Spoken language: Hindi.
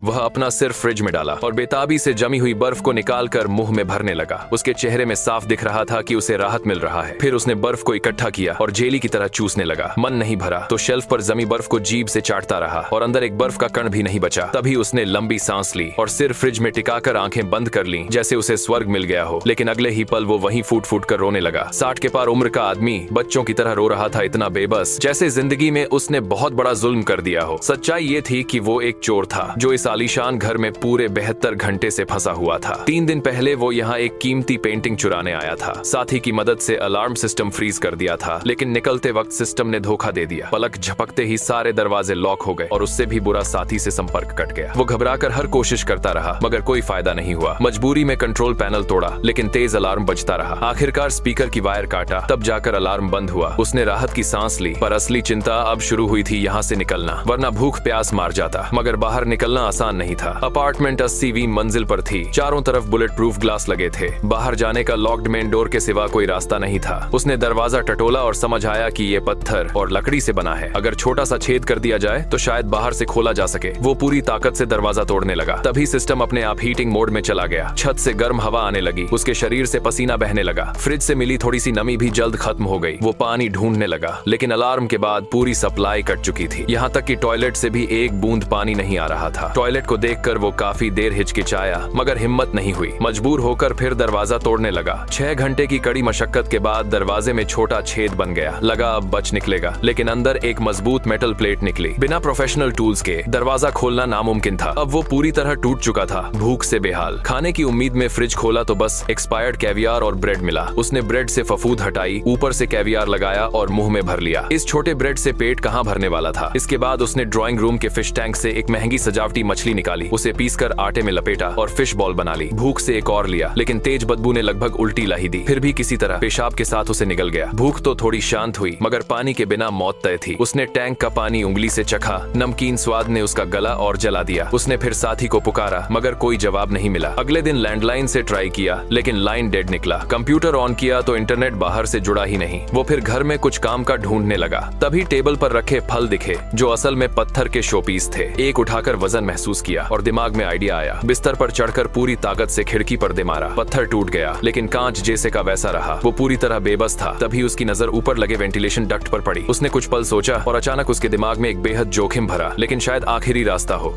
वह अपना सिर फ्रिज में डाला और बेताबी से जमी हुई बर्फ को निकालकर मुंह में भरने लगा। उसके चेहरे में साफ दिख रहा था कि उसे राहत मिल रहा है। फिर उसने बर्फ को इकट्ठा किया और जेली की तरह चूसने लगा। मन नहीं भरा तो शेल्फ पर जमी बर्फ को जीभ से चाटता रहा और अंदर एक बर्फ का कण भी नहीं बचा। तभी उसने लंबी सांस ली और सिर फ्रिज में टिकाकर आंखें बंद कर ली, जैसे उसे स्वर्ग मिल गया हो। लेकिन अगले ही पल वो वहीं फूट फूट कर रोने लगा। 60 के पार उम्र का आदमी बच्चों की तरह रो रहा था, इतना बेबस जैसे जिंदगी में उसने बहुत बड़ा जुल्म कर दिया हो। सच्चाई ये थी कि वो एक चोर था जो इस आलीशान घर में पूरे 72 घंटे से फंसा हुआ था। 3 दिन पहले वो यहाँ एक कीमती पेंटिंग चुराने आया था। साथी की मदद से अलार्म सिस्टम फ्रीज कर दिया था, लेकिन निकलते वक्त सिस्टम ने धोखा दे दिया। पलक झपकते ही सारे दरवाजे लॉक हो गए और उससे भी बुरा साथी से संपर्क कट गया। वो घबराकर हर कोशिश करता रहा, मगर कोई फायदा नहीं हुआ। मजबूरी में कंट्रोल पैनल तोड़ा, लेकिन तेज अलार्म बजता रहा। आखिरकार स्पीकर की वायर काटा, तब जाकर अलार्म बंद हुआ। उसने राहत की सांस ली, पर असली चिंता अब शुरू हुई थी यहाँ से निकलना, वरना भूख प्यास मार जाता। मगर बाहर निकलना आसान नहीं था। अपार्टमेंट 80वीं मंजिल पर थी। चारों तरफ बुलेट प्रूफ ग्लास लगे थे। बाहर जाने का लॉक्ड मेन डोर के सिवा कोई रास्ता नहीं था। उसने दरवाजा टटोला और समझ आया कि ये पत्थर और लकड़ी से बना है। अगर छोटा सा छेद कर दिया जाए तो शायद बाहर से खोला जा सके। वो पूरी ताकत से दरवाजा तोड़ने लगा। तभी सिस्टम अपने आप हीटिंग मोड में चला गया। छत से गर्म हवा आने लगी। उसके शरीर से पसीना बहने लगा। फ्रिज से मिली थोड़ी सी नमी भी जल्द खत्म हो गई। वो पानी ढूंढने लगा, लेकिन अलार्म के बाद पूरी सप्लाई कट चुकी थी। यहाँ तक कि टॉयलेट से भी एक बूंद पानी नहीं आ रहा था। टॉयलेट को देखकर वो काफी देर हिचकिचाया, मगर हिम्मत नहीं हुई। मजबूर होकर फिर दरवाजा तोड़ने लगा। 6 घंटे की कड़ी मशक्कत के बाद दरवाजे में छोटा छेद बन गया। लगा अब बच निकलेगा, लेकिन अंदर एक मजबूत मेटल प्लेट निकली। बिना प्रोफेशनल टूल्स के दरवाजा खोलना नामुमकिन था। अब वो पूरी तरह टूट चुका था, भूख से बेहाल। खाने की उम्मीद में फ्रिज खोला तो बस एक्सपायर्ड कैवियार और ब्रेड मिला। उसने ब्रेड से फफूंद हटाई, ऊपर से कैवियार लगाया और मुंह में भर लिया। इस छोटे ब्रेड से पेट कहाँ भरने वाला था। इसके बाद उसने ड्राइंग रूम के फिश टैंक से एक महंगी सजावटी मछली निकाली। उसे पीसकर आटे में लपेटा और फिश बॉल बना ली। भूख से एक और लिया, लेकिन तेज बदबू ने लगभग उल्टी ला ही दी। फिर भी किसी तरह पेशाब के साथ उसे निगल गया। भूख तो थोड़ी शांत हुई, मगर पानी के बिना मौत तय थी। उसने टैंक का पानी उंगली से चखा। नमकीन स्वाद ने उसका गला और जला दिया। उसने फिर साथी को पुकारा, मगर कोई जवाब नहीं मिला। अगले दिन लैंडलाइन से ट्राई किया, लेकिन लाइन डेड निकला। कंप्यूटर ऑन किया तो इंटरनेट बाहर से जुड़ा ही नहीं। वो फिर घर में कुछ काम का ढूंढने लगा। तभी टेबल पर रखे फल दिखे, जो असल में पत्थर के शोपीस थे। एक उठाकर वजन महसूस किया और दिमाग में आइडिया आया। बिस्तर पर चढ़कर पूरी ताकत से खिड़की पर दे मारा। पत्थर टूट गया, लेकिन कांच जैसे का वैसा रहा। वो पूरी तरह बेबस था। तभी उसकी नजर ऊपर लगे वेंटिलेशन डक्ट पर पड़ी। उसने कुछ पल सोचा और अचानक उसके दिमाग में एक बेहद जोखिम भरा, लेकिन शायद आखिरी रास्ता हो।